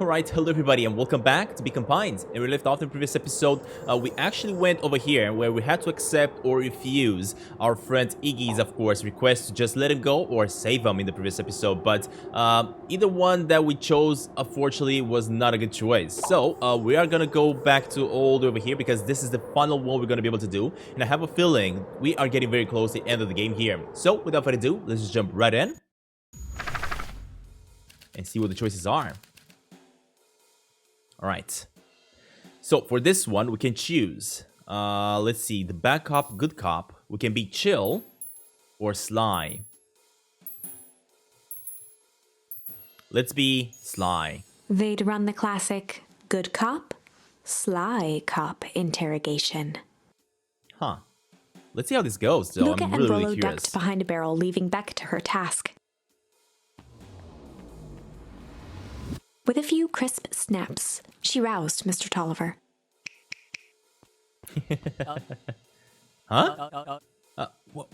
Alright, hello everybody and welcome back to Be Combined. And we left off in the previous episode, we actually went over here where we had to accept or refuse our friend Iggy's, of course, request to just let him go or save him in the previous episode. But either one that we chose, unfortunately, was not a good choice. So we are gonna go back to all the way over here because this is the final one we're gonna be able to do. And I have a feeling we are getting very close to the end of the game here. So without further ado, let's just jump right in and see what the choices are. Alright, so for this one, we can choose, let's see, the bad cop, good cop. We can be chill or sly. Let's be sly. They'd run the classic good cop, sly cop interrogation. Huh. Let's see how this goes, though. Luca I'm and really Rollo curious. ducked behind a barrel, leaving Beck to her task. With a few crisp snaps, she roused Mr. Tolliver. Huh?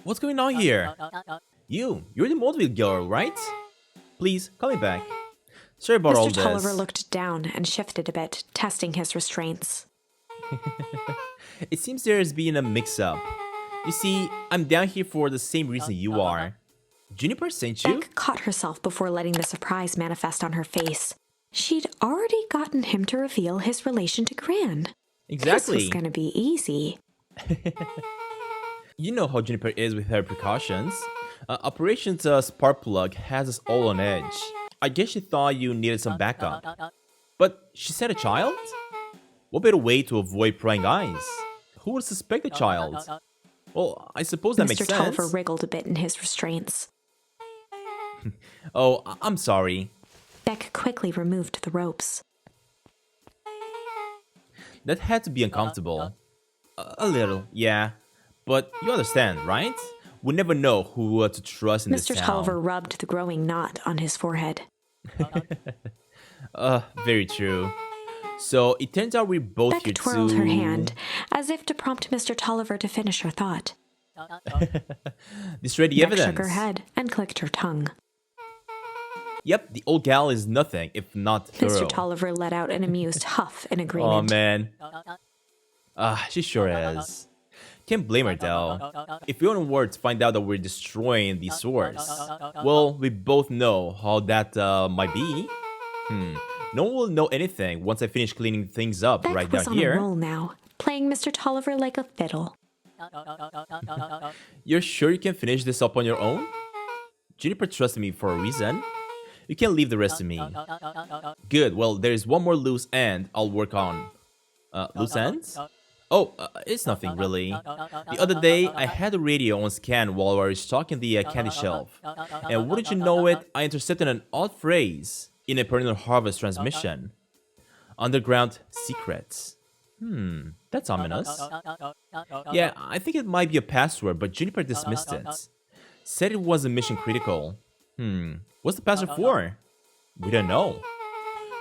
What's going on here? You're the motivated girl, right? Please, call me back. Sorry about all Mr. this. Tolliver looked down and shifted a bit, testing his restraints. It seems there has been a mix-up. You see, I'm down here for the same reason you are. Juniper sent you? Beck caught herself before letting the surprise manifest on her face. She'd already gotten him to reveal his relation to Gran. Exactly. This was gonna be easy. You know how Juniper is with her precautions. Operations Sparkplug has us all on edge. I guess she thought you needed some backup. But she said a child? What better way to avoid prying eyes? Who would suspect a child? Well, I suppose that makes Mr. sense. Tolliver wriggled a bit in his restraints. Oh, I'm sorry. Beck quickly removed the ropes. That had to be uncomfortable. A little, yeah. But you understand, right? We never know who to trust in this Mr. town. Tolliver rubbed the growing knot on his forehead. Very true. So it turns out we're both Beck here twirled to... her hand, as if to prompt Mr. Tolliver to finish her thought. Destroy the Beck evidence. shook her head and clicked her tongue. Yep, the old gal is nothing if not thorough. Mr. Tolliver let out an amused huff in Oh agreement. man. She sure is. Can't blame her though. If we only were to find out that we're destroying the source, well, we both know how that might be. No one will know anything once I finish cleaning things up Beck right was down on a here. roll now, playing Mr. Tolliver like a fiddle. You're sure you can finish this up on your own? Juniper trusted me for a reason. You can leave the rest to me. Good, well, there's one more loose end I'll work on. Loose ends? Oh, it's nothing really. The other day, I had the radio on scan while I was stocking the candy shelf. And wouldn't you know it, I intercepted an odd phrase in a perennial harvest transmission. Underground secrets. That's ominous. Yeah, I think it might be a password, but Juniper dismissed it. Said it wasn't mission critical. What's the password for? We don't know.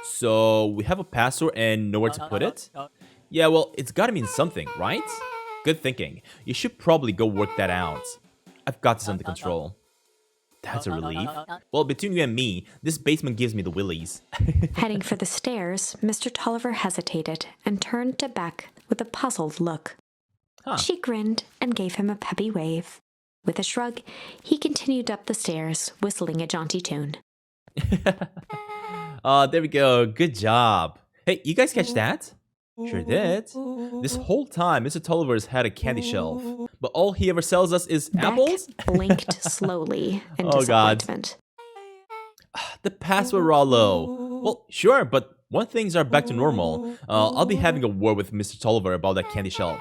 So, we have a password and nowhere to put it? Yeah, well, it's gotta mean something, right? Good thinking. You should probably go work that out. I've got this under control. That's a relief. Well, between you and me, this basement gives me the willies. Heading for the stairs, Mr. Tolliver hesitated and turned to Beck with a puzzled look. Huh. She grinned and gave him a peppy wave. With a shrug, he continued up the stairs, whistling a jaunty tune. There we go. Good job. Hey, you guys catch that? Sure did. This whole time, Mr. Tolliver's had a candy shelf, but all he ever sells us is apples? Beck blinked slowly in Oh, God. disappointment. The password, Rollo. Well, sure, but once things are back to normal, I'll be having a word with Mr. Tolliver about that candy shelf.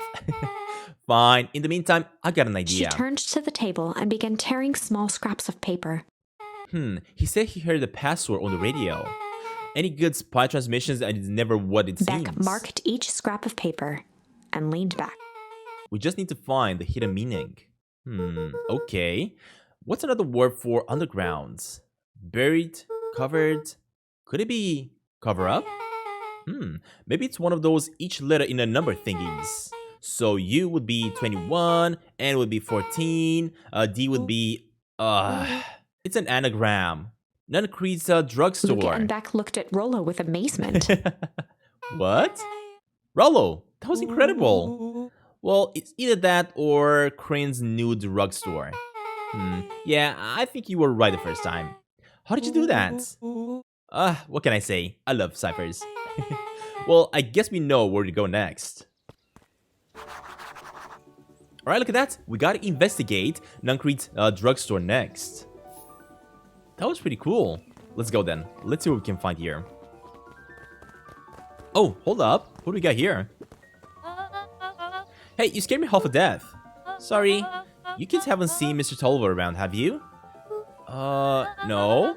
Fine. In the meantime, I got an idea. She turned to the table and began tearing small scraps of paper. He said he heard the password on the radio. Any good spy transmissions and it's never what it seems. Beck marked each scrap of paper and leaned back. We just need to find the hidden meaning. Okay. What's another word for undergrounds? Buried? Covered? Could it be cover up? Maybe it's one of those each letter in a number thingies. So U would be 21, N would be 14, D would be... It's an anagram. Nuncreed's Luca drugstore. and Beck looked at Rollo with amazement. What? Rollo, that was incredible. Well, it's either that or Crane's new drugstore. Yeah, I think you were right the first time. How did you do that? What can I say? I love ciphers. Well, I guess we know where to go next. Alright, look at that. We gotta investigate Nuncreed's drugstore next. That was pretty cool. Let's go then. Let's see what we can find here. Oh, hold up. What do we got here? Hey, you scared me half to death. Sorry. You kids haven't seen Mr. Tolliver around, have you? No.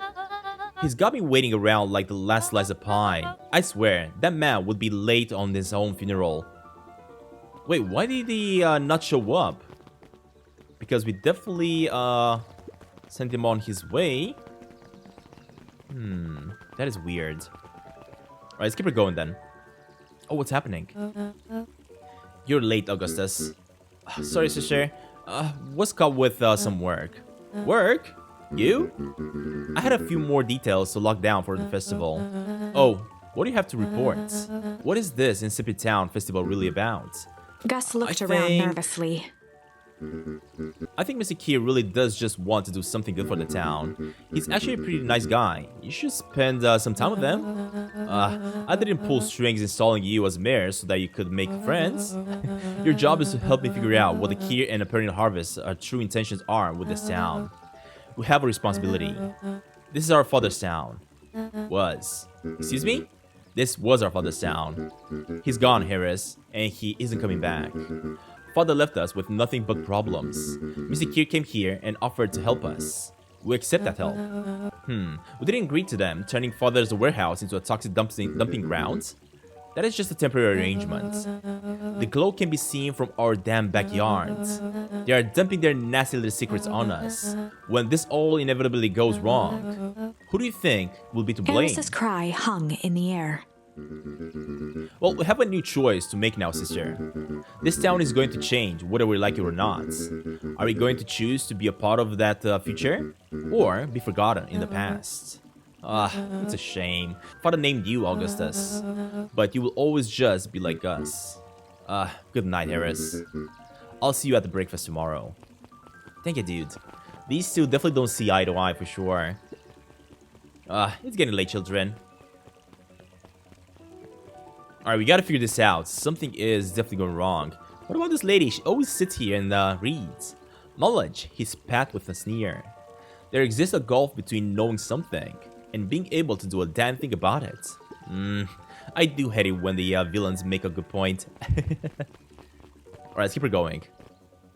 He's got me waiting around like the last slice of pie. I swear, that man would be late on his own funeral. Wait, why did he not show up? Because we definitely sent him on his way. That is weird. Alright, let's keep it going then. Oh, what's happening? You're late, Augustus. Sorry, sister. What's up with some work? Work? You? I had a few more details to lock down for the festival. Oh, what do you have to report? What is this Insipid Town festival really about? Gus looked around nervously. I think Mr. Kier really does just want to do something good for the town. He's actually a pretty nice guy. You should spend some time with him. I didn't pull strings installing you as mayor so that you could make friends. Your job is to help me figure out what the Kier and the Perennial Harvest's true intentions are with this town. We have a responsibility. This is our father's town. Was. Excuse me? This was our father's town. He's gone, Harris, and he isn't coming back. Father left us with nothing but problems. Mr. Kier came here and offered to help us. We accept that help. We didn't agree to them turning Father's warehouse into a toxic dumping ground. That is just a temporary arrangement. The glow can be seen from our damn backyard. They are dumping their nasty little secrets on us. When this all inevitably goes wrong, who do you think will be to blame? Harris's cry hung in the air. Well, we have a new choice to make now, sister. This town is going to change, whether we like it or not. Are we going to choose to be a part of that future, or be forgotten in the past? It's a shame. Father named you Augustus, but you will always just be like us. Good night, Harris. I'll see you at the breakfast tomorrow. Thank you, dude. These two definitely don't see eye to eye for sure. It's getting late, children. Alright, we gotta figure this out. Something is definitely going wrong. What about this lady? She always sits here and reads. Knowledge, he spat with a sneer. There exists a gulf between knowing something and being able to do a damn thing about it. I do hate it when the villains make a good point. Alright, let's keep her going.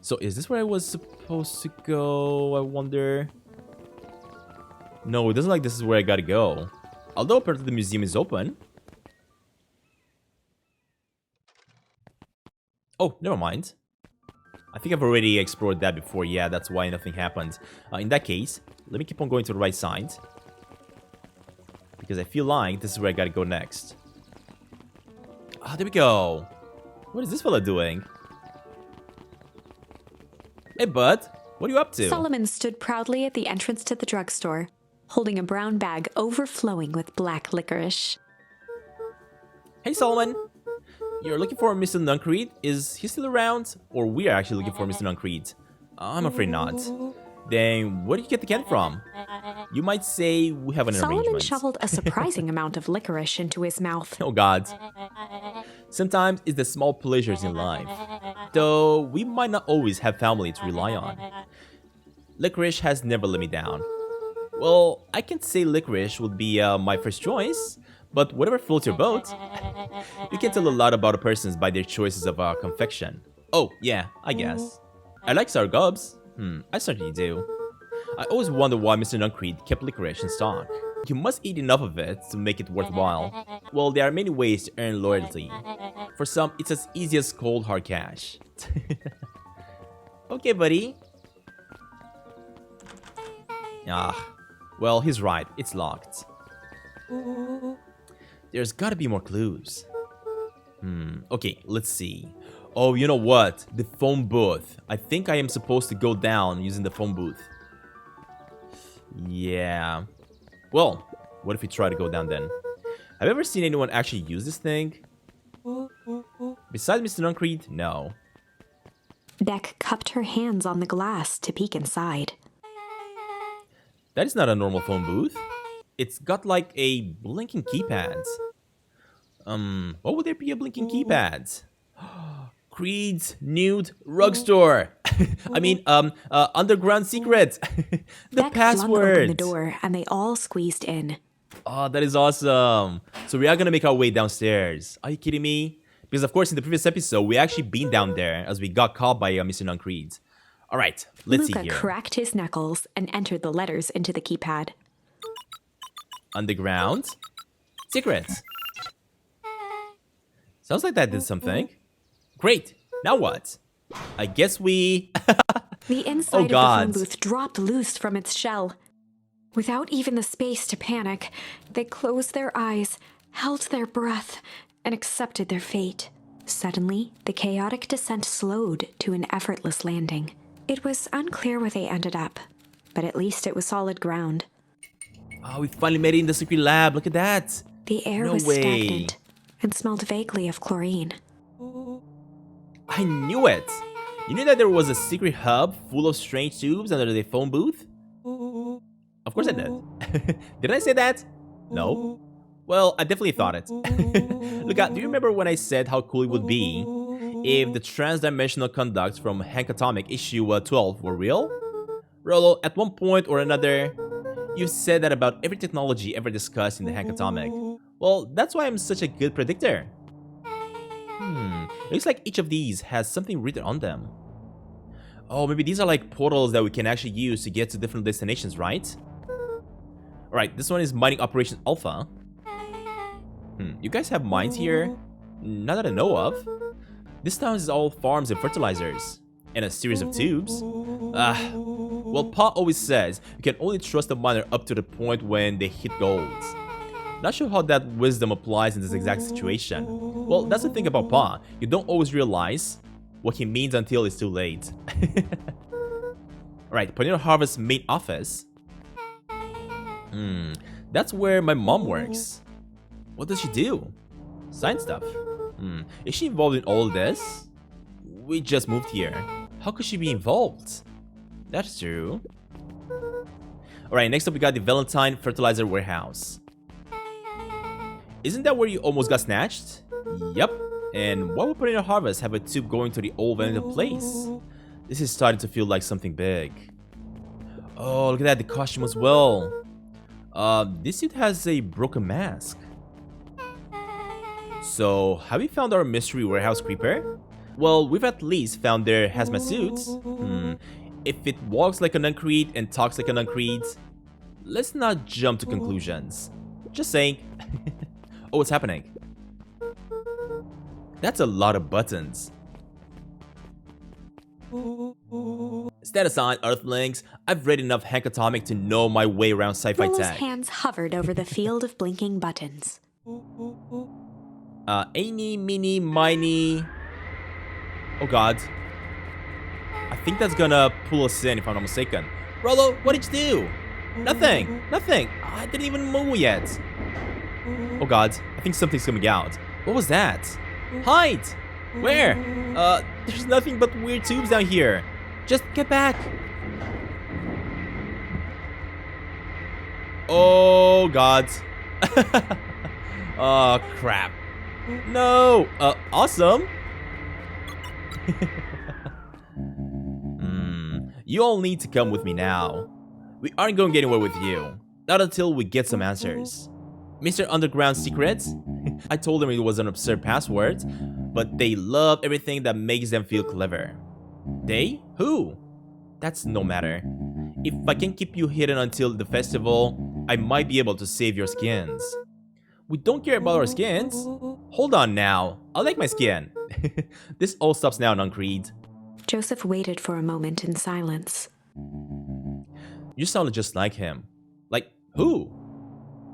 So, is this where I was supposed to go? I wonder. No, it doesn't like this is where I gotta go. Although apparently the museum is open. Oh, never mind. I think I've already explored that before. Yeah, that's why nothing happened. In that case, let me keep on going to the right side. Because I feel like this is where I gotta go next. There we go. What is this fella doing? Hey, bud. What are you up to? Solomon stood proudly at the entrance to the drugstore, holding a brown bag overflowing with black licorice. Hey, Solomon. You're looking for Mr. Nuncreed? Is he still around? Or we are actually looking for Mr. Nuncreed? I'm afraid not. Then where did you get the can from? You might say we have an arrangement. Solomon shoveled a surprising amount of licorice into his mouth. Oh god. Sometimes it's the small pleasures in life. Though we might not always have family to rely on. Licorice has never let me down. Well, I can't say licorice would be my first choice. But whatever floats your boat. You can tell a lot about a person by their choices of confection. Oh, yeah, I guess. I like sour gobs. I certainly do. I always wonder why Mr. Nuncreed kept licorice in stock. You must eat enough of it to make it worthwhile. Well, there are many ways to earn loyalty. For some, it's as easy as cold hard cash. Okay, buddy. Well, he's right. It's locked. There's gotta be more clues. Okay, let's see. Oh, you know what? The phone booth. I think I am supposed to go down using the phone booth. Yeah. Well, what if we try to go down then? Have you ever seen anyone actually use this thing? Besides Mr. Nuncreed, no. Beck cupped her hands on the glass to peek inside. That is not a normal phone booth. It's got like a blinking keypad. What would there be a blinking keypad? Creed's nude rug store. I mean, underground secret. The Beck password. flung open the door, and they all squeezed in. Oh, that is awesome. So we are gonna make our way downstairs. Are you kidding me? Because of course in the previous episode, we actually been down there as we got caught by Mr. Nuncreed. Alright, let's see Luca here. cracked his knuckles and entered the letters into the keypad. Underground. Secrets. Sounds like that did something. Great. Now what? I guess we... The inside of the phone booth dropped loose from its shell. Without even the space to panic, they closed their eyes, held their breath, and accepted their fate. Suddenly, the chaotic descent slowed to an effortless landing. It was unclear where they ended up, but at least it was solid ground. Oh, we finally made it in the secret lab. Look at that. The air was stagnant and smelled vaguely of chlorine. I knew it. You knew that there was a secret hub full of strange tubes under the phone booth? Of course I did. Did I say that? No. Well, I definitely thought it. Look, do you remember when I said how cool it would be if the transdimensional conducts from Hank Atomic issue 12 were real? Rolo, at one point or another, you said that about every technology ever discussed in the Hank Atomic. Well, that's why I'm such a good predictor. It looks like each of these has something written on them. Oh, maybe these are like portals that we can actually use to get to different destinations, right? Alright, this one is Mining Operation Alpha. You guys have mines here? Not that I know of. This town is all farms and fertilizers. And a series of tubes. Well, Pa always says you can only trust a miner up to the point when they hit gold. Not sure how that wisdom applies in this exact situation. Well, that's the thing about Pa. You don't always realize what he means until it's too late. Alright, Potato Harvest's main office. That's where my mom works. What does she do? Sign stuff. Is she involved in all this? We just moved here. How could she be involved? That's true. Alright, next up we got the Valentine Fertilizer Warehouse. Isn't that where you almost got snatched? Yep. And why would Potato Harvest have a tube going to the old Valentine place? This is starting to feel like something big. Oh, look at that, the costume as well. This suit has a broken mask. So, have we found our mystery warehouse creeper? Well, we've at least found their hazmat suits. If it walks like an Nuncreed and talks like an Nuncreed, let's not jump to conclusions. Just saying. Oh, what's happening? That's a lot of buttons. Status on, Earthlings. I've read enough Hank Atomic to know my way around sci-fi Rolo's tech. hands hovered over the field of blinking buttons. Eeny, meeny, miny. Oh god. I think that's gonna pull us in if I'm not mistaken. Rolo, what did you do? Nothing. Nothing. I didn't even move yet. Oh god. I think something's coming out. What was that? Hide! Where? There's nothing but weird tubes down here. Just get back. Oh god. Oh crap. No! Awesome! You all need to come with me now. We aren't going anywhere with you. Not until we get some answers. Mr. Underground Secrets? I told them it was an absurd password, but they love everything that makes them feel clever. They? Who? That's no matter. If I can keep you hidden until the festival, I might be able to save your skins. We don't care about our skins. Hold on now. I like my skin. This all stops now, Nuncreed. Joseph waited for a moment in silence. You sounded just like him. Like who?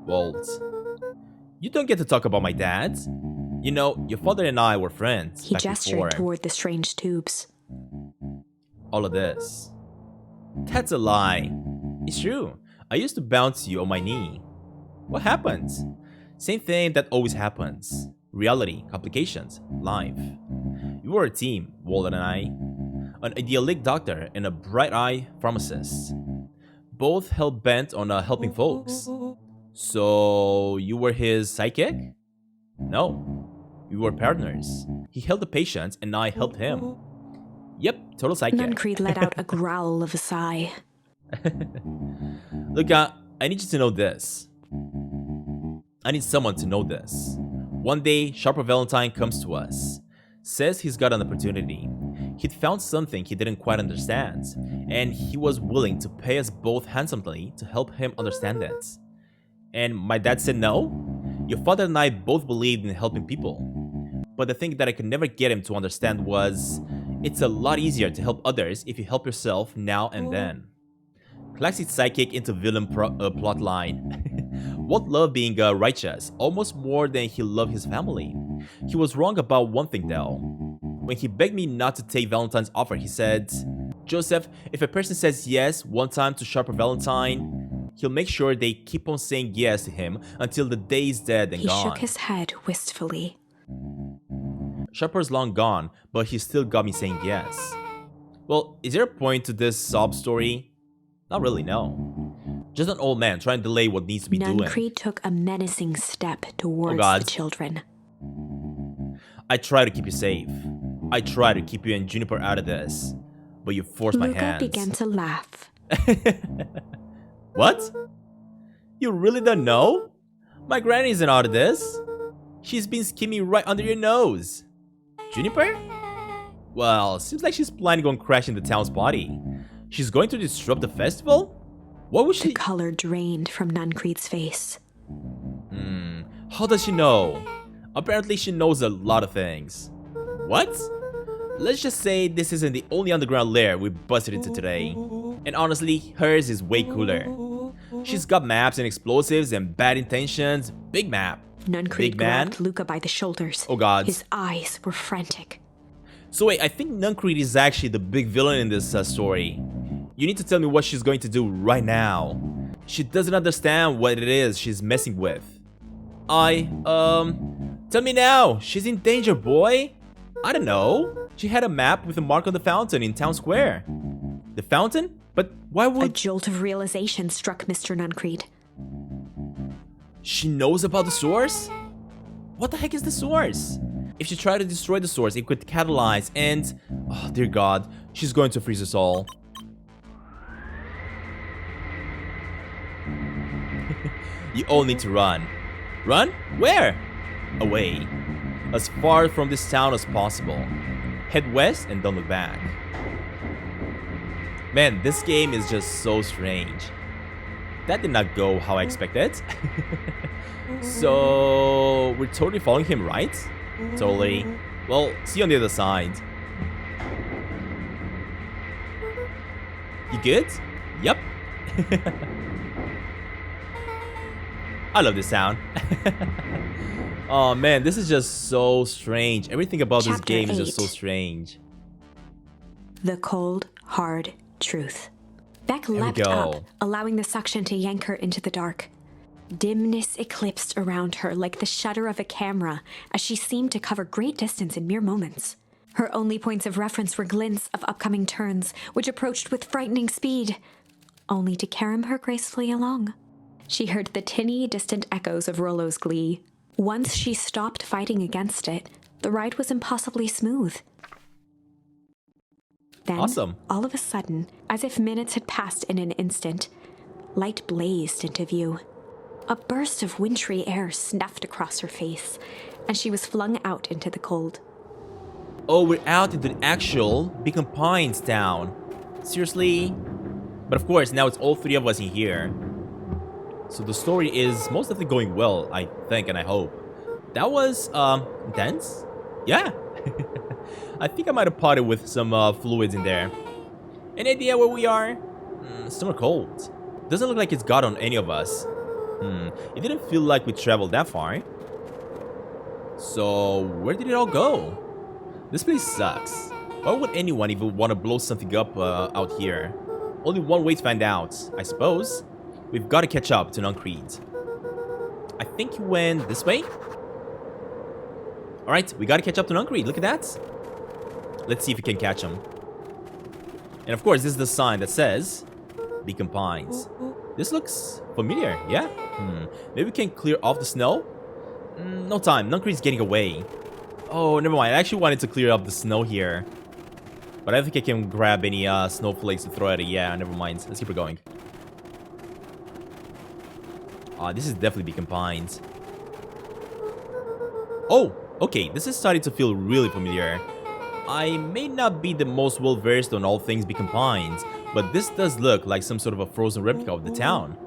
Walt. You don't get to talk about my dad. You know, your father and I were friends. He back gestured before toward the strange tubes. all of this. That's a lie. It's true. I used to bounce you on my knee. What happens? Same thing that always happens. Reality, complications, life. We were a team, Walden and I. An idyllic doctor and a bright-eyed pharmacist. Both hell-bent on helping folks. So, you were his sidekick? No. We were partners. He helped the patients and I helped him. Yep, total sidekick. Nuncreed let out a growl of a sigh. Look, I need you to know this. I need someone to know this. One day, Sharper Valentine comes to us. Says he's got an opportunity. He'd found something he didn't quite understand, and he was willing to pay us both handsomely to help him understand it. And my dad said no? Your father and I both believed in helping people. But the thing that I could never get him to understand was, it's a lot easier to help others if you help yourself now and then. Classic sidekick into villain plotline. Won't love being righteous, almost more than he loved his family. He was wrong about one thing though. When he begged me not to take Valentine's offer, he said, Joseph, if a person says yes one time to Sharper Valentine, he'll make sure they keep on saying yes to him until the day is dead and gone. He shook his head wistfully. Sharper's long gone, but he still got me saying yes. Well, is there a point to this sob story? Not really, no. Just an old man trying to delay what needs to be doing. Nuncreed took a menacing step towards the children. I try to keep you safe. I try to keep you and Juniper out of this. But you forced my hands. Luca began to laugh. What? You really don't know? My granny isn't out of this. She's been scheming right under your nose. Juniper? Well, seems like she's planning on crashing the town's party. She's going to disrupt the festival? What was she? The color drained from Nuncreed's face. How does she know? Apparently she knows a lot of things. What? Let's just say this isn't the only underground lair we busted into today. And honestly, hers is way cooler. She's got maps and explosives and bad intentions. Big map. Nuncreed grabbed Luca by the shoulders. Oh god. His eyes were frantic. So wait, I think Nuncreed is actually the big villain in this story. You need to tell me what she's going to do right now. She doesn't understand what it is she's messing with. Tell me now. She's in danger, boy. I don't know. She had a map with a mark on the fountain in town square. The fountain? But why would... A jolt of realization struck Mr. Nuncreed. She knows about the source? What the heck is the source? If she tried to destroy the source, it could catalyze and... Oh, dear God. She's going to freeze us all. You all need to run. Run? Where? Away. As far from this town as possible. Head west and don't look back. Man, this game is just so strange. That did not go how I expected. So, we're totally following him, right? Totally. Well, see you on the other side. You good? Yup. I love this sound. Oh man, this is just so strange. Everything about this game is just so strange. The cold, hard truth. Beck leapt up, allowing the suction to yank her into the dark. Dimness eclipsed around her like the shutter of a camera as she seemed to cover great distance in mere moments. Her only points of reference were glints of upcoming turns, which approached with frightening speed, only to carom her gracefully along. She heard the tinny, distant echoes of Rollo's glee. Once she stopped fighting against it, the ride was impossibly smooth. Then, all of a sudden, as if minutes had passed in an instant, light blazed into view. A burst of wintry air snuffed across her face, and she was flung out into the cold. Oh, we're out into the actual Beacon Pines town. Seriously? But of course, now it's all three of us in here. So the story is most definitely going well, I think and I hope. That was, intense? Yeah. I think I might have potted with some fluids in there. Any idea where we are? Somewhere cold. Doesn't look like it's got on any of us. It didn't feel like we traveled that far. So, where did it all go? This place sucks. Why would anyone even want to blow something up out here? Only one way to find out, I suppose. We've got to catch up to Nuncreed. I think he went this way. Alright, we gotta catch up to Nuncreed. Look at that. Let's see if we can catch him. And of course, this is the sign that says Beacon Pines. This looks familiar, yeah? Maybe we can clear off the snow? No time. Nuncreed's getting away. Oh, never mind. I actually wanted to clear up the snow here. But I don't think I can grab any snowflakes to throw at it. Yeah, never mind. Let's keep it going. This is definitely Beacon Pines. Oh, okay. This is starting to feel really familiar. I may not be the most well-versed on all things Beacon Pines, but this does look like some sort of a frozen replica of the town.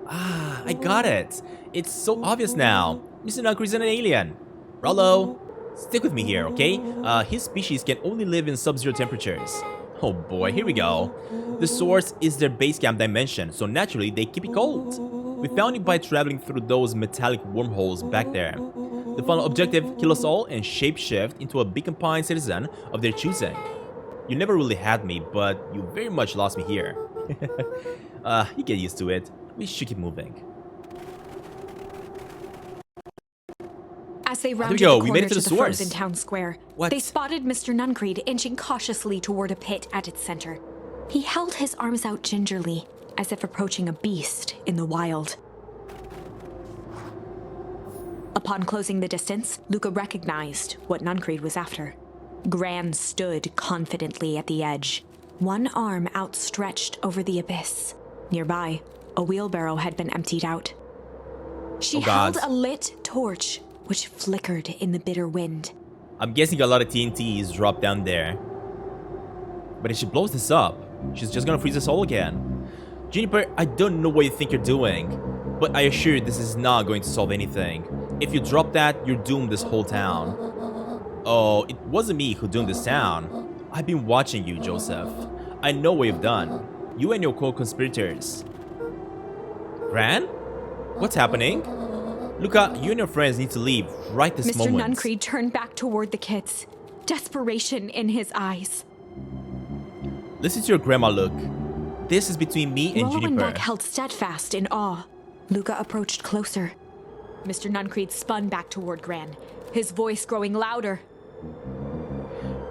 Ah, I got it. It's so obvious now. Mr. Nuncreed's an alien. Rollo, stick with me here, okay? His species can only live in sub-zero temperatures. Oh boy, here we go. The source is their base camp dimension, so naturally they keep it cold. We found it by traveling through those metallic wormholes back there. The final objective, kill us all and shapeshift into a Beacon Pine citizen of their choosing. You never really had me, but you very much lost me here. You get used to it. We should keep moving. As they rounded go. the We corner made it to to the the source. frozen town square, What? they spotted Mr. Nuncreed inching cautiously toward a pit at its center. He held his arms out gingerly, as if approaching a beast in the wild. Upon closing the distance, Luca recognized what Nuncreed was after. Gran stood confidently at the edge, one arm outstretched over the abyss. Nearby, a wheelbarrow had been emptied out. She held a lit torch, which flickered in the bitter wind. I'm guessing a lot of TNT is dropped down there. But if she blows this up, she's just gonna freeze us all again. Juniper, I don't know what you think you're doing, but I assure you this is not going to solve anything. If you drop that, you're doomed this whole town. Oh, it wasn't me who doomed this town. I've been watching you, Joseph. I know what you've done. You and your co-conspirators. Gran? What's happening? Luca, you and your friends need to leave right this Mr. moment. Nuncreed turned back toward the kids, desperation in his eyes. Listen to your grandma, look. This is between me and Rollo and Juniper. Beck held steadfast in awe. Luca approached closer. Mr. Nuncreed spun back toward Gran, his voice growing louder.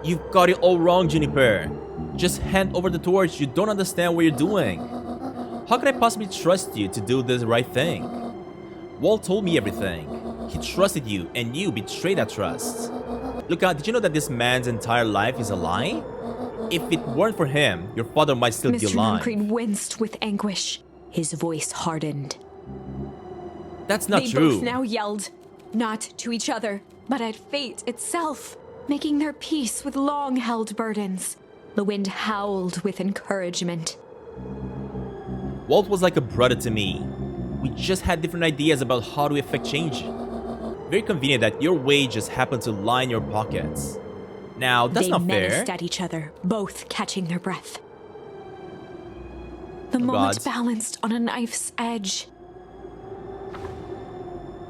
You've got it all wrong, Juniper. Just hand over the torch. You don't understand what you're doing. How could I possibly trust you to do the right thing? Walt told me everything. He trusted you, and you betrayed that trust. Luca, did you know that this man's entire life is a lie? If it weren't for him, your father might still be Mr. alive. Nuncreed winced with anguish. His voice hardened. That's not They true. both now yelled, not to each other, but at fate itself, making their peace with long-held burdens. The wind howled with encouragement. Walt was like a brother to me. We just had different ideas about how to effect change. Very convenient that your way just happened to line your pockets. Now, that's not fair. They menaced at each other, both catching their breath. The moment balanced on a knife's edge.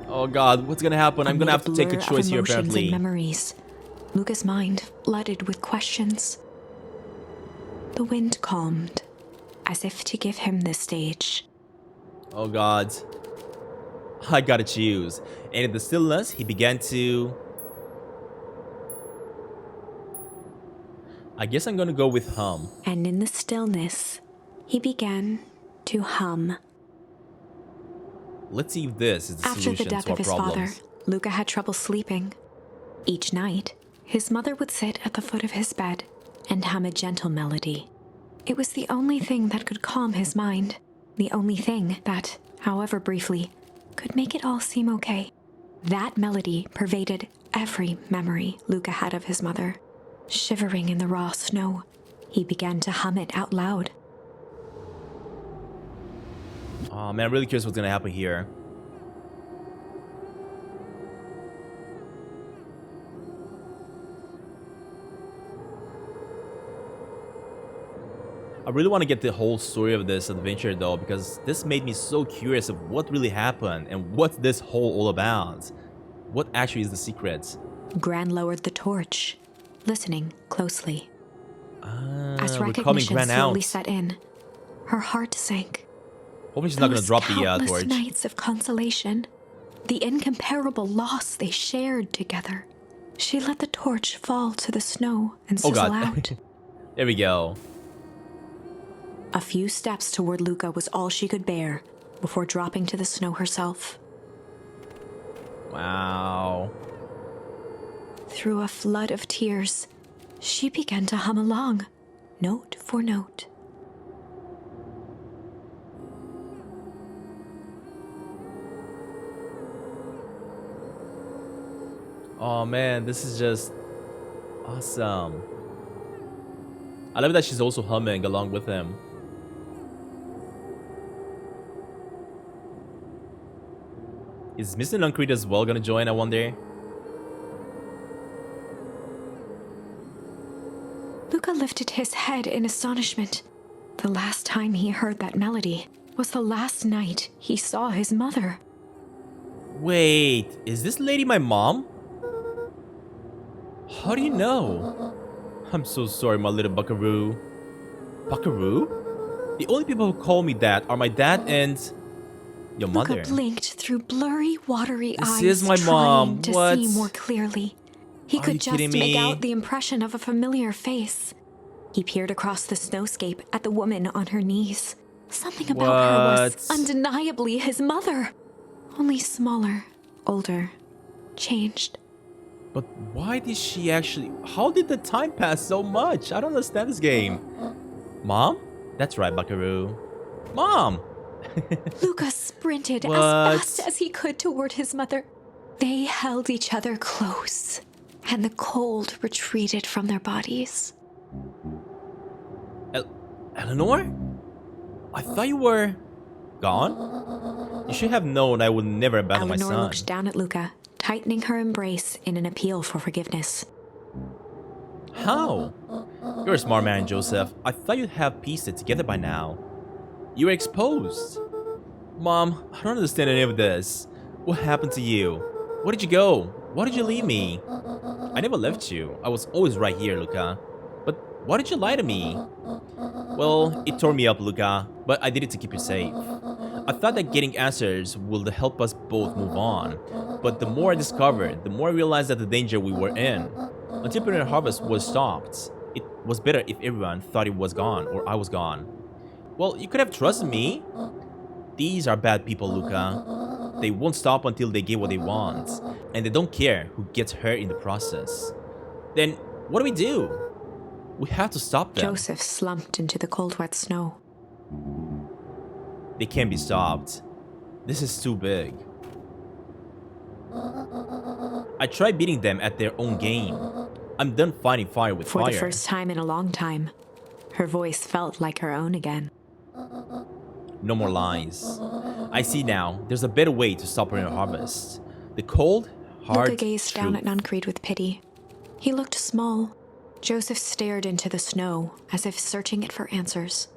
Oh god, what's gonna happen? I'm gonna have to take a choice here, apparently. And memories. Luca's mind flooded with questions. The wind calmed, as if to give him the stage. Oh god. I gotta choose. And in the stillness, he began to... I guess I'm gonna go with hum. And in the stillness, he began to hum. Let's see if this is the After solution the death to our of his problems. father, Luca had trouble sleeping. Each night, his mother would sit at the foot of his bed and hum a gentle melody. It was the only thing that could calm his mind. The only thing that, however briefly, could make it all seem okay. That melody pervaded every memory Luca had of his mother. Shivering in the raw snow, he began to hum it out loud. Oh man, I'm really curious what's gonna happen here. I really want to get the whole story of this adventure though, because this made me so curious of what really happened and what's this whole all about. What actually is the secret? Gran lowered the torch, listening closely. As we're coming recognition Gran slowly out. set in, her heart sank. Hopefully she's not gonna drop the Countless torch. nights of consolation, the incomparable loss they shared together. She let the torch fall to the snow and Oh sizzle god. out. There we go. A few steps toward Luca was all she could bear before dropping to the snow herself. Wow. Through a flood of tears, she began to hum along, note for note. Oh man, this is just awesome. I love that she's also humming along with him. Is Mr. Nuncreed as well gonna join, I wonder? Luca lifted his head in astonishment. The last time he heard that melody was the last night he saw his mother. Wait, is this lady my mom? How do you know? I'm so sorry, my little buckaroo. Buckaroo? The only people who call me that are my dad and your mother. Luca blinked through blurry, watery eyes, This is my mom. trying to What? see more clearly. He Are could you just kidding make me? out the impression of a familiar face. He peered across the snowscape at the woman on her knees. Something about her was What? undeniably his mother. Only smaller, older, changed. But why did she actually... How did the time pass so much? I don't understand this game. Mom? That's right, buckaroo. Mom! Luca sprinted What? as fast as he could toward his mother. They held each other close, and the cold retreated from their bodies. Eleanor? I thought you were... gone? You should have known I would never abandon my Eleanor son. looked down at Luca, tightening her embrace in an appeal for forgiveness. How? You're a smart man, Joseph. I thought you'd have pieced it together by now. You were exposed. Mom, I don't understand any of this. What happened to you? Where did you go? Why did you leave me? I never left you. I was always right here, Luca. But why did you lie to me? Well, it tore me up, Luca, but I did it to keep you safe. I thought that getting answers would help us both move on. But the more I discovered, the more I realized that the danger we were in. Until Printer Harvest was stopped, it was better if everyone thought it was gone or I was gone. Well, you could have trusted me. These are bad people, Luca. They won't stop until they get what they want. And they don't care who gets hurt in the process. Then, what do? We have to stop them. Joseph slumped into the cold, wet snow. They can't be stopped. This is too big. I tried beating them at their own game. I'm done fighting fire with For fire. the first time in a long time, her voice felt like her own again. No more lies. I see now. There's a better way to stop Printer Harvest. The cold, hard Luca gazed truth. down at Nuncreed with pity. He looked small. Joseph stared into the snow, as if searching it for answers.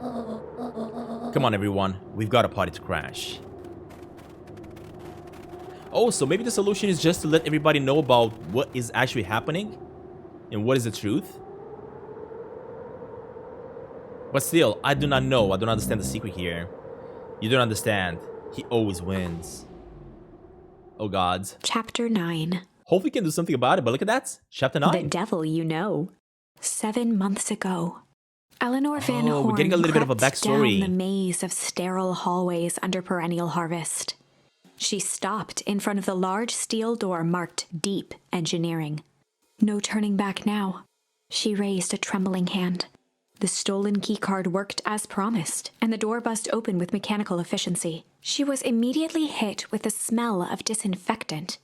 Come on, everyone. We've got a party to crash. Oh, so maybe the solution is just to let everybody know about what is actually happening? And what is the truth? But still, I do not know. I don't understand the secret here. You don't understand. He always wins. Oh, gods. Chapter 9. Hope we can do something about it, but look at that. Chapter 9. The devil you know. 7 months ago. Eleanor Van Horn we're getting a little bit of a crept backstory. down the maze of sterile hallways under perennial harvest. She stopped in front of the large steel door marked Deep Engineering. No turning back now. She raised a trembling hand. The stolen keycard worked as promised, and the door buzzed open with mechanical efficiency. She was immediately hit with the smell of disinfectant.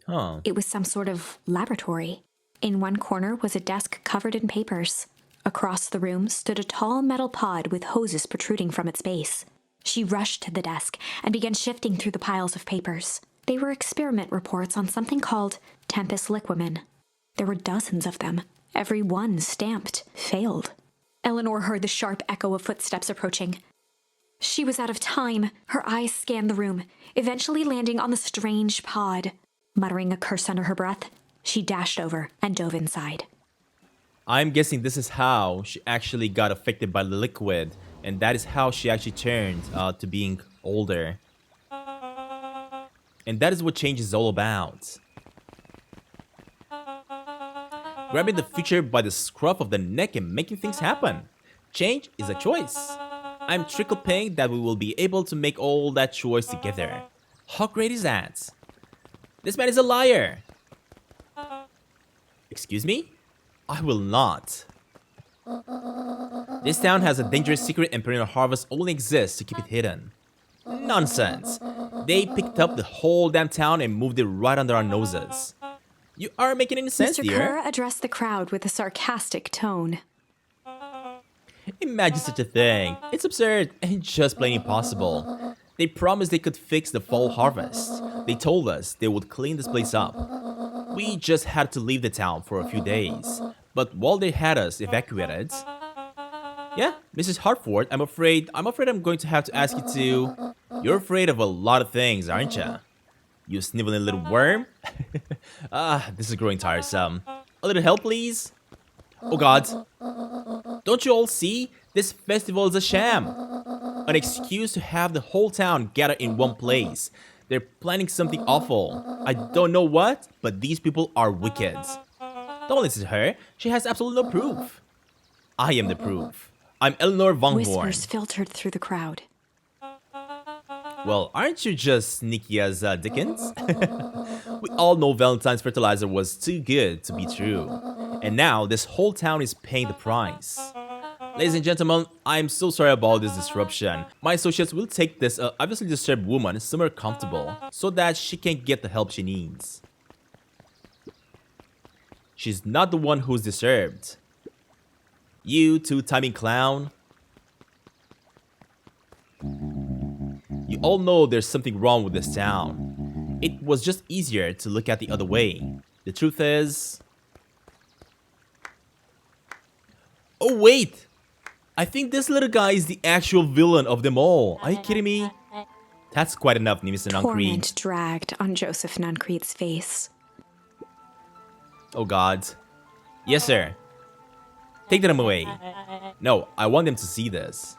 Huh. It was some sort of laboratory. In one corner was a desk covered in papers. Across the room stood a tall metal pod with hoses protruding from its base. She rushed to the desk and began shifting through the piles of papers. They were experiment reports on something called Tempus Liquamen. There were dozens of them, every one stamped failed. Eleanor heard the sharp echo of footsteps approaching. She was out of time. Her eyes scanned the room, eventually landing on the strange pod. Muttering a curse under her breath, she dashed over and dove inside. I'm guessing this is how she actually got affected by the liquid. And that is how she actually turned to being older. And that is what change is all about. Grabbing the future by the scruff of the neck and making things happen. Change is a choice. I'm trickle paying that we will be able to make all that choice together. How great is that? This man is a liar. Excuse me? I will not. This town has a dangerous secret and perennial harvest only exists to keep it hidden. Nonsense. They picked up the whole damn town and moved it right under our noses. You aren't making any sense, Mr. dear. Kerr addressed the crowd with a sarcastic tone. Imagine such a thing. It's absurd and just plain impossible. They promised they could fix the fall harvest. They told us they would clean this place up. We just had to leave the town for a few days. But while they had us evacuated... Yeah, Mrs. Hartford, I'm afraid I'm going to have to ask you to... You're afraid of a lot of things, aren't you? You sniveling little worm? This is growing tiresome. A little help, please? Oh god. Don't you all see? This festival is a sham. An excuse to have the whole town gather in one place. They're planning something awful. I don't know what, but these people are wicked. Don't listen to her. She has absolutely no proof. I am the proof. I'm Eleanor Von Horn. Whispers filtered through the crowd. Well, aren't you just sneaky as Dickens? We all know Valentine's fertilizer was too good to be true. And now this whole town is paying the price. Ladies and gentlemen, I'm so sorry about this disruption. My associates will take this obviously disturbed woman somewhere comfortable so that she can get the help she needs. She's not the one who's disturbed. You two-timing clown. You all know there's something wrong with this town. It was just easier to look at the other way. The truth is... Oh wait! I think this little guy is the actual villain of them all. Are you kidding me? That's quite enough, Mr. Nuncreed. Torment dragged on Joseph Nuncreed's face. Oh god. Yes, sir. Take them away. No, I want them to see this.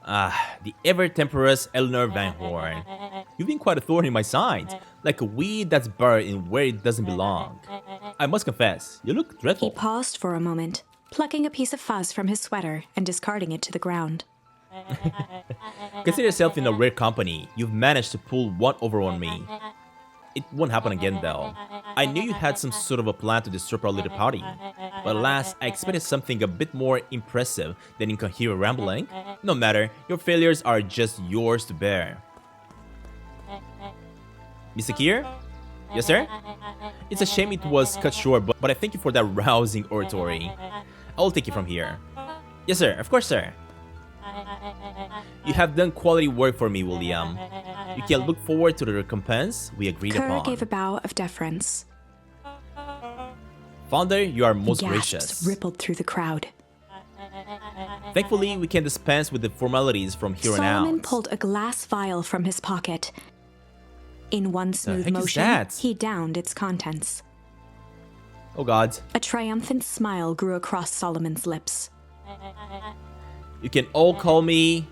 The ever-temperous Eleanor Van Horn. You've been quite a thorn in my side, like a weed that's buried in where it doesn't belong. I must confess, you look dreadful. He paused for a moment, plucking a piece of fuzz from his sweater and discarding it to the ground. Consider yourself in a rare company. You've managed to pull one over on me. It won't happen again, though. I knew you had some sort of a plan to disrupt our little party. But alas, I expected something a bit more impressive than incoherent rambling. No matter, your failures are just yours to bear. Mr. Kier? Yes, sir? It's a shame it was cut short, but I thank you for that rousing oratory. I'll take it from here. Yes, sir. Of course, sir. You have done quality work for me, William. You can look forward to the recompense we agreed Kerr upon. gave a bow of deference. Founder, you are most Gasps gracious. rippled through the crowd. Thankfully, we can dispense with the formalities from here on Solomon out. pulled a glass vial from his pocket. In one smooth heck is motion, that? he downed its contents. Oh god. A triumphant smile grew across Solomon's lips. You can all call me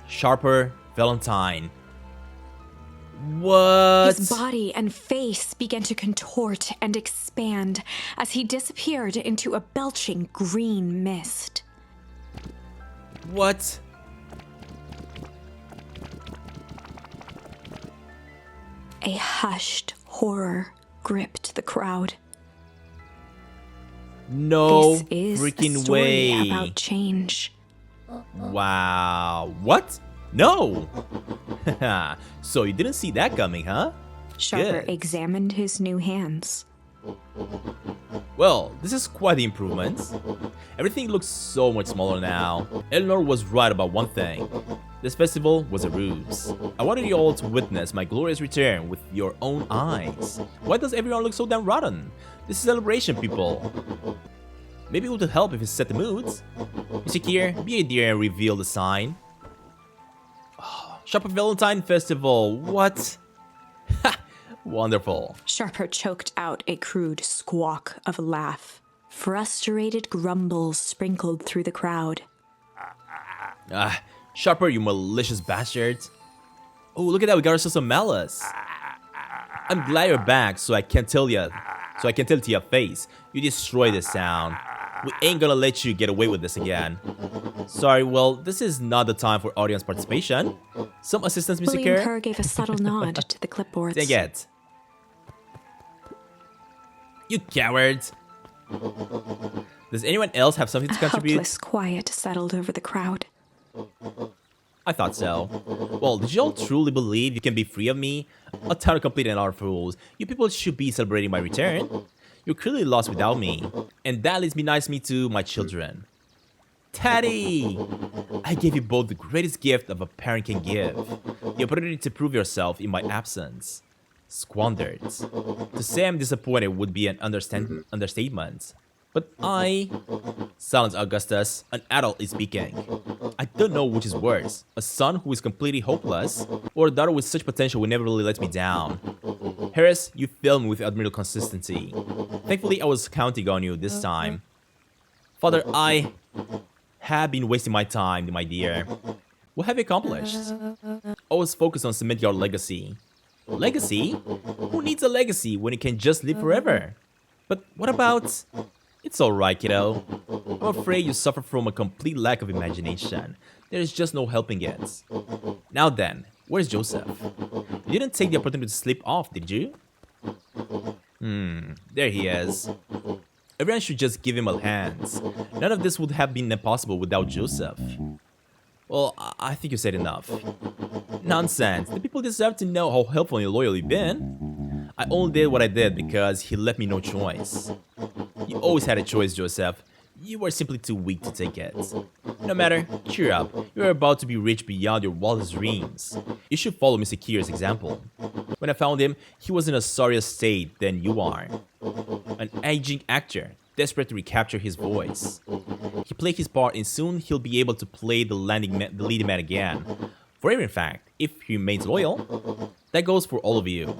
Sharper Valentine. What? His body and face began to contort and expand as he disappeared into a belching green mist. What? A hushed horror gripped the crowd. No This is a freaking story way. about change. Wow. What? No. So you didn't see that coming, huh? Sharper Good. examined his new hands. Well, this is quite the improvement. Everything looks so much smaller now. Eleanor was right about one thing. This festival was a ruse. I wanted you all to witness my glorious return with your own eyes. Why does everyone look so damn rotten? This is a celebration, people. Maybe it would help if you set the mood. Mr. Kier, be a dear and reveal the sign. Oh, Sharper Valentine Festival, what? Ha! Wonderful. Sharper choked out a crude squawk of a laugh. Frustrated grumbles sprinkled through the crowd. Sharper, you malicious bastard. Oh, look at that. We got ourselves some malice. I'm glad you're back, so I can tell you. So I can tell to your face. You destroy this town. We ain't gonna let you get away with this again. Sorry, well, this is not the time for audience participation. Some assistance, Mr. William Kerr? Kerr gave a subtle nod to the clipboards. Dang it. You cowards! Does anyone else have something to A contribute? helpless quiet settled over the crowd. I thought so. Well, did you all truly believe you can be free of me? A town of complete and utter fools. You people should be celebrating my return. You're clearly lost without me. And that leads me nicely to my children. Teddy! I gave you both the greatest gift of a parent can give. The opportunity to prove yourself in my absence. Squandered. To say I'm disappointed would be an understatement. But silence, Augustus, an adult is speaking. I don't know which is worse, a son who is completely hopeless, or a daughter with such potential who never really let me down. Harris, you failed me with admirable consistency. Thankfully, I was counting on you this time. Father, I have been wasting my time, my dear. What have you accomplished? I was focused on cementing your legacy. Legacy? Who needs a legacy when it can just live forever? But what about... It's alright, kiddo. I'm afraid you suffer from a complete lack of imagination. There's just no helping it. Now then, where's Joseph? You didn't take the opportunity to slip off, did you? There he is. Everyone should just give him a hand. None of this would have been possible without Joseph. Well, I think you said enough. Nonsense. The people deserve to know how helpful and loyal you've been. I only did what I did because he left me no choice. You always had a choice, Joseph. You were simply too weak to take it. No matter, cheer up. You're about to be rich beyond your wildest dreams. You should follow Mr. Keir's example. When I found him, he was in a sorrier state than you are. An aging actor, desperate to recapture his voice. He played his part and soon he'll be able to play the leading man again. Forever, in fact, if he remains loyal. That goes for all of you.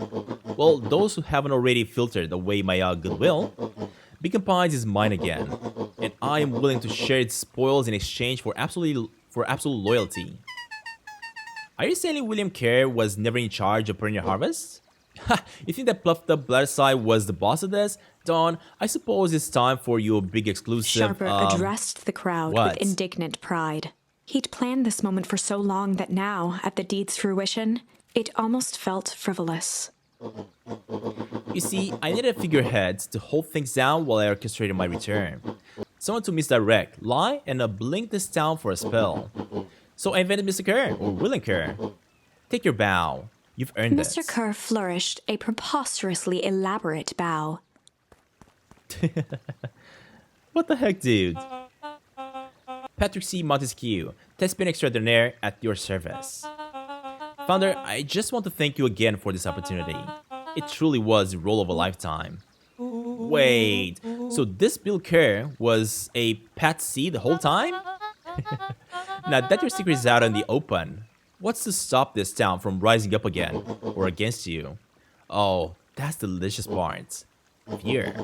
Well, those who haven't already filtered away my goodwill, Beacon Pines is mine again, and I am willing to share its spoils in exchange for absolute loyalty. Are you saying William Kerr was never in charge of perennial harvest? Ha! You think that puffed up Bloodside was the boss of this? Dawn, I suppose it's time for your big exclusive, Sharper addressed the crowd with indignant pride. He'd planned this moment for so long that now, at the deed's fruition, it almost felt frivolous. You see, I needed a figurehead to hold things down while I orchestrated my return. Someone to misdirect, lie, and blink this town for a spell. So I invented Mr. Kerr, or William Kerr. Take your bow. You've earned it. Mr. Kerr flourished a preposterously elaborate bow. What the heck, dude? Patrick C. Montesquieu, Thespian Extraordinaire at your service. Founder, I just want to thank you again for this opportunity. It truly was the role of a lifetime. Wait, so this Bill Kerr was a Pat C the whole time? Now that your secret is out in the open, what's to stop this town from rising up again, or against you? Oh, that's the delicious part. Fear.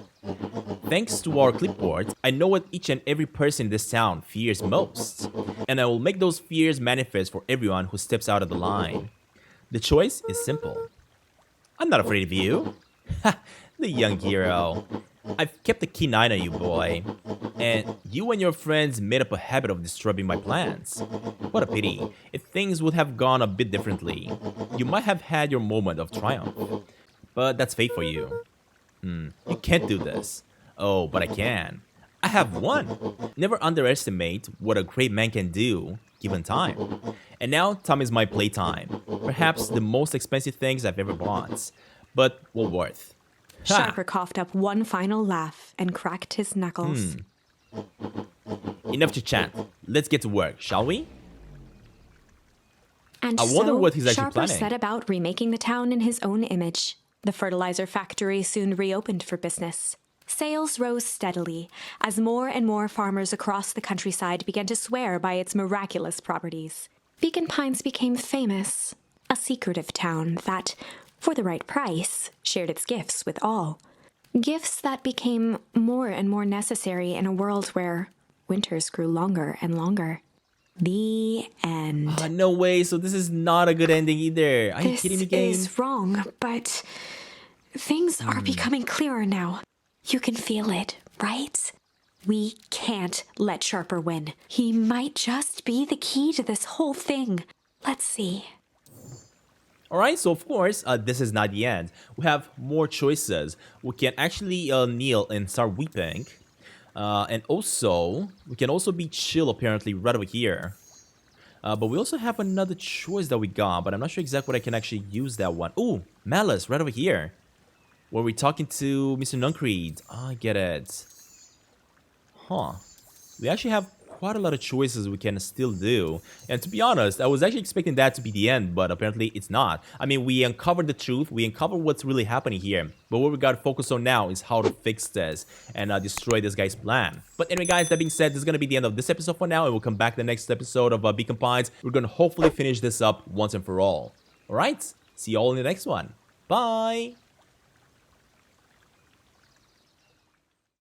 Thanks to our clipboard, I know what each and every person in this town fears most. And I will make those fears manifest for everyone who steps out of the line. The choice is simple. I'm not afraid of you. Ha! The young hero. I've kept a keen eye on you, boy. And you and your friends made up a habit of disturbing my plans. What a pity. If things would have gone a bit differently, you might have had your moment of triumph. But that's fate for you. You can't do this. Oh, but I can. I have won. Never underestimate what a great man can do, given time. And now, time is my playtime. Perhaps the most expensive things I've ever bought. But well worth. Ha! Sharper coughed up one final laugh and cracked his knuckles. Enough to chat. Let's get to work, shall we? And I wonder what he's actually Sharper planning. set about remaking the town in his own image. The fertilizer factory soon reopened for business. Sales rose steadily as more and more farmers across the countryside began to swear by its miraculous properties. Beacon Pines became famous, a secretive town that, for the right price, shared its gifts with all. Gifts that became more and more necessary in a world where winters grew longer and longer. The end. No way, so this is not a good ending either. Are you kidding me, game? This is wrong, but things are becoming clearer now. You can feel it, right? We can't let Sharper win. He might just be the key to this whole thing. Let's see. Alright, so of course, this is not the end. We have more choices. We can actually kneel and start weeping. And also, we can also be chill apparently right over here. But we also have another choice that we got, but I'm not sure exactly what I can actually use that one. Ooh, Malice right over here. Where we're talking to Mr. Nuncreed. I get it. Huh. We actually have quite a lot of choices we can still do. And to be honest, I was actually expecting that to be the end, but apparently it's not. I mean, we uncovered the truth, we uncovered what's really happening here. But what we gotta focus on now is how to fix this and destroy this guy's plan. But anyway, guys, that being said, this is gonna be the end of this episode for now, and we'll come back the next episode of Beacon Pines. We're gonna hopefully finish this up once and for all. Alright, see you all in the next one. Bye!